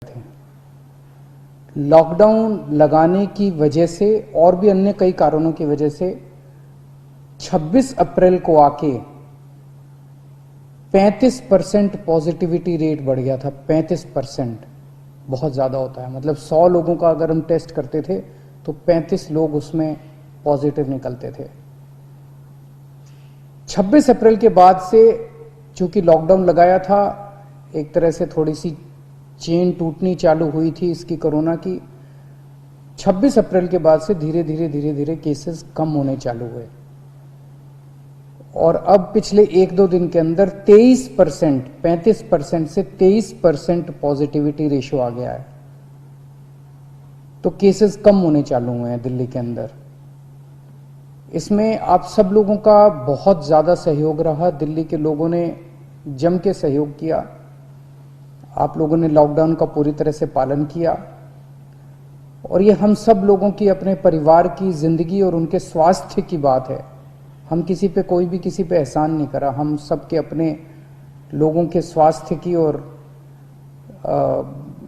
थे। लॉकडाउन लगाने की वजह से और भी अन्य कई कारणों की वजह से 26 अप्रैल को आके 35% पॉजिटिविटी रेट बढ़ गया था। 35% बहुत ज़्यादा होता है, मतलब 100 लोगों का अगर हम टेस्ट करते थे तो 35 लोग उसमें पॉजिटिव निकलते थे। 26 अप्रैल के बाद से चूंकि लॉकडाउन लगाया था, एक तरह से थोड़ी सी चेन टूटनी चालू हुई थी इसकी कोरोना की। 26 अप्रैल के बाद से धीरे धीरे केसेस कम होने चालू हुए और अब पिछले 1-2 दिन के अंदर 23%, 35% से 23% पॉजिटिविटी रेशियो आ गया है। तो केसेस कम होने चालू हुए हैं दिल्ली के अंदर। इसमें आप सब लोगों का बहुत ज़्यादा सहयोग रहा। दिल्ली के लोगों ने जम के सहयोग किया। आप लोगों ने लॉकडाउन का पूरी तरह से पालन किया और ये हम सब लोगों की, अपने परिवार की जिंदगी और उनके स्वास्थ्य की बात है। हम किसी पे, कोई भी किसी पे एहसान नहीं करा, हम सब के अपने लोगों के स्वास्थ्य की और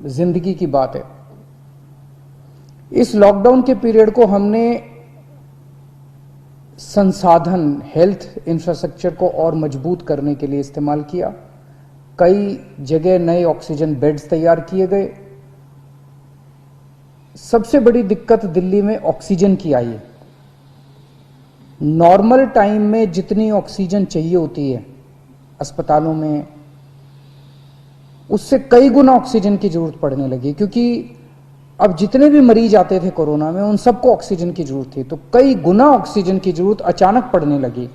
जिंदगी की बात है। इस लॉकडाउन के पीरियड को हमने संसाधन, हेल्थ इंफ्रास्ट्रक्चर को और मजबूत करने के लिए इस्तेमाल किया। कई जगह नए ऑक्सीजन बेड्स तैयार किए गए। सबसे बड़ी दिक्कत दिल्ली में ऑक्सीजन की आई है। नॉर्मल टाइम में जितनी ऑक्सीजन चाहिए होती है अस्पतालों में, उससे कई गुना ऑक्सीजन की जरूरत पड़ने लगी, क्योंकि अब जितने भी मरीज आते थे कोरोना में उन सबको ऑक्सीजन की जरूरत थी, तो कई गुना ऑक्सीजन की जरूरत अचानक पड़ने लगी।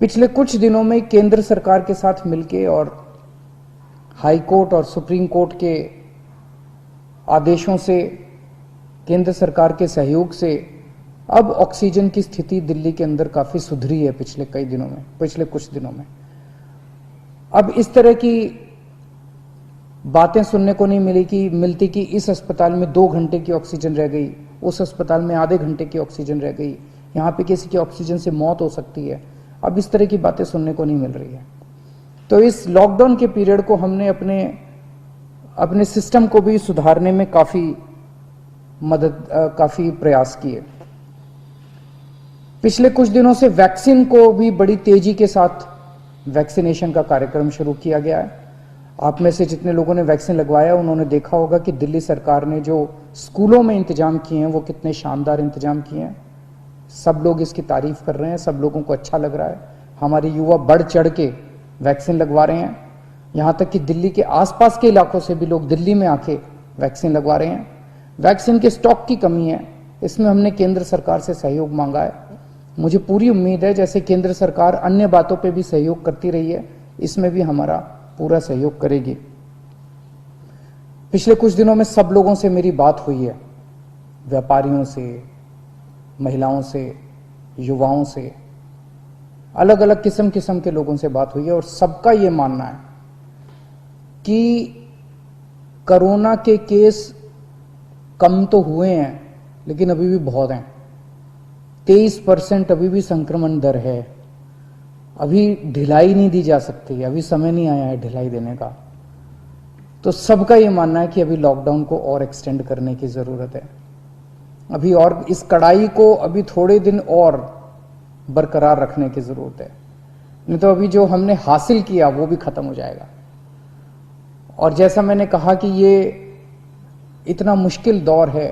पिछले कुछ दिनों में केंद्र सरकार के साथ मिलके और हाई कोर्ट और सुप्रीम कोर्ट के आदेशों से, केंद्र सरकार के सहयोग से अब ऑक्सीजन की स्थिति दिल्ली के अंदर काफी सुधरी है पिछले कुछ दिनों में। अब इस तरह की बातें सुनने को नहीं मिलती कि इस अस्पताल में 2 घंटे की ऑक्सीजन रह गई, उस अस्पताल में आधे घंटे की ऑक्सीजन रह गई, यहाँ पे किसी की ऑक्सीजन से मौत हो सकती है। अब इस तरह की बातें सुनने को नहीं मिल रही है। तो इस लॉकडाउन के पीरियड को हमने अपने सिस्टम को भी सुधारने में काफी प्रयास किए। पिछले कुछ दिनों से वैक्सीन को भी बड़ी तेजी के साथ वैक्सीनेशन का कार्यक्रम शुरू किया गया है। आप में से जितने लोगों ने वैक्सीन लगवाया उन्होंने देखा होगा कि दिल्ली सरकार ने जो स्कूलों में इंतजाम किए हैं वो कितने शानदार इंतजाम किए हैं। सब लोग इसकी तारीफ कर रहे हैं, सब लोगों को अच्छा लग रहा है। हमारे युवा बढ़ चढ़ के वैक्सीन लगवा रहे हैं। यहाँ तक कि दिल्ली के आसपास के इलाकों से भी लोग दिल्ली में आके वैक्सीन लगवा रहे हैं। वैक्सीन के स्टॉक की कमी है, इसमें हमने केंद्र सरकार से सहयोग मांगा है। मुझे पूरी उम्मीद है जैसे केंद्र सरकार अन्य बातों पे भी सहयोग करती रही है, इसमें भी हमारा पूरा सहयोग करेगी। पिछले कुछ दिनों में सब लोगों से मेरी बात हुई है, व्यापारियों से, महिलाओं से, युवाओं से, अलग अलग किस्म के लोगों से बात हुई है और सबका ये मानना है कि कोरोना के केस कम तो हुए हैं लेकिन अभी भी बहुत हैं। 23% अभी भी संक्रमण दर है। अभी ढिलाई नहीं दी जा सकती, अभी समय नहीं आया है ढिलाई देने का। तो सबका ये मानना है कि अभी लॉकडाउन को और एक्सटेंड करने की जरूरत है। अभी और इस कड़ाई को अभी थोड़े दिन और बरकरार रखने की जरूरत है, नहीं तो अभी जो हमने हासिल किया वो भी खत्म हो जाएगा। और जैसा मैंने कहा कि ये इतना मुश्किल दौर है,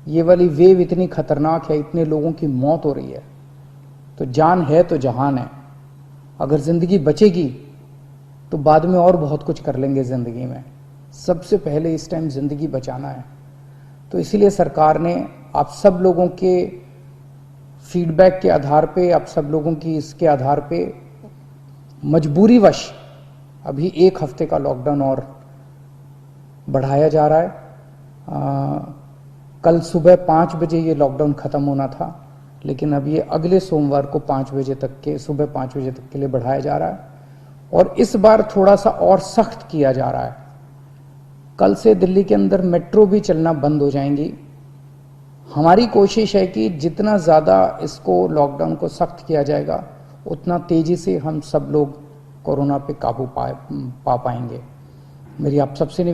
ये वाली वेव इतनी खतरनाक है, इतने लोगों की मौत हो रही है, तो जान है तो जहान है। अगर जिंदगी बचेगी तो बाद में और बहुत कुछ कर लेंगे जिंदगी में। सबसे पहले इस टाइम जिंदगी बचाना है। तो इसीलिए सरकार ने आप सब लोगों के फीडबैक के आधार पे, आप सब लोगों की इसके आधार पे मजबूरीवश अभी 1 हफ्ते का लॉकडाउन और बढ़ाया जा रहा है। कल सुबह 5 बजे ये लॉकडाउन खत्म होना था, लेकिन अब ये अगले सोमवार को 5 बजे तक के, सुबह 5 बजे तक के लिए बढ़ाया जा रहा है और इस बार थोड़ा सा और सख्त किया जा रहा है। कल से दिल्ली के अंदर मेट्रो भी चलना बंद हो जाएंगी। हमारी कोशिश है कि जितना ज़्यादा इसको, लॉकडाउन को सख्त किया जाएगा, उतना तेजी से हम सब लोग कोरोना पे काबू पा पाएंगे। मेरी आप सबसे